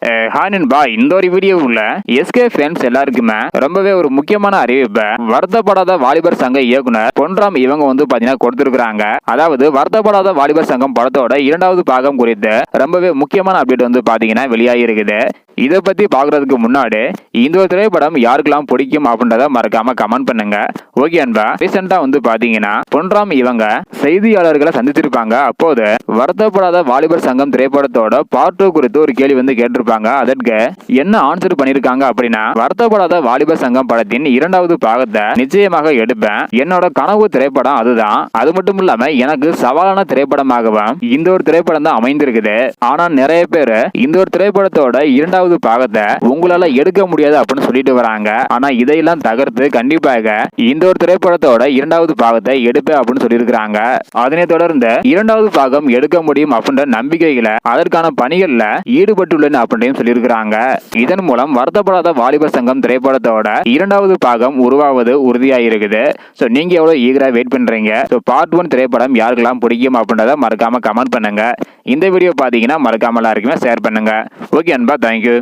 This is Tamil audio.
ஹாய் நண்பா, இந்த ஒரு வீடியோவில் எஸ்கே ஃபேன்ஸ் எல்லாருக்குமே ரொம்பவே ஒரு முக்கியமான அறிவிப்பை வருத்தப்படாத வாலிபர் சங்க இயக்குனர் பொன்ராம் இவங்க பாத்தீங்கன்னா கொடுத்திருக்காங்க. அதாவது வருத்தப்படாத வாலிபர் சங்கம் படத்தோட 2வது பாகம் குறித்து ரொம்பவே முக்கியமான அப்டேட் பாத்தீங்கன்னா வெளியாகி இருக்குது. இதை பத்தி பாக்குறதுக்கு முன்னாடி இந்த ஒரு திரைப்படம் யாருக்கெல்லாம் பிடிக்கும் அப்படின்றத மறக்காம கமெண்ட் பண்ணுங்க. ஓகே அன்பா, ரீசெண்டா பாத்தீங்கன்னா பொன்ராம் இவங்க செய்தியாளர்களை சந்திச்சிருப்பாங்க. அப்போது வருத்தப்படாத வாலிபர் சங்கம் திரைப்படத்தோட பார்ட் 2 குறித்து ஒரு கேள்வி கேட்டிருப்பாங்க. அதற்கு என்ன ஆன்சர் பண்ணிருக்காங்க அப்படின்னா, வருத்தப்படாத வாலிபர் சங்கம் படத்தின் 2வது பாகத்தை நிச்சயமாக எடுப்பேன். என்னோட கனவு திரைப்படம் அதுதான். அது மட்டும் இல்லாம எனக்கு சவாலான திரைப்படமாகவும் இந்த ஒரு திரைப்படம் தான் அமைந்திருக்குது. ஆனா நிறைய பேர் இந்த ஒரு திரைப்படத்தோட 2வது பாகத்தை உங்களால எடுக்க முடியாது அப்படின்னு சொல்லிட்டு வராங்க. ஆனா இதையெல்லாம் தகர்த்து கண்டிப்பாக இந்த ஒரு திரைப்படத்தோட 2வது பாகத்தை எடுப்பேன் அப்படின்னு சொல்லியிருக்கிறாங்க. அதனை தொடர்ந்து 2வது பாகம் எடுக்க முடியும் அப்படின்ற நம்பிக்கைகளை அதற்கான பணிகள்ல ஈடுபட்டுள்ளன அப்படின்னு சொல்லியிருக்கிறாங்க. இதன் மூலம் வருத்தப்படாத வாலிபர் சங்கம் திரைப்படத்தோட 2வது பாகம் உருவாவது உறுதியாயிருக்குது. ஸோ நீங்க எவ்வளவு ஈகரா வெயிட் பண்றீங்க? ஸோ பார்ட் 1 திரைப்படம் யாருக்கெல்லாம் பிடிக்கும் அப்படின்றத மறக்காம கமெண்ட் பண்ணுங்க. இந்த வீடியோ பாத்தீங்கன்னா மறக்காம எல்லாருக்குமே ஷேர் பண்ணுங்க. ஓகே அன்பா, தேங்க்யூ.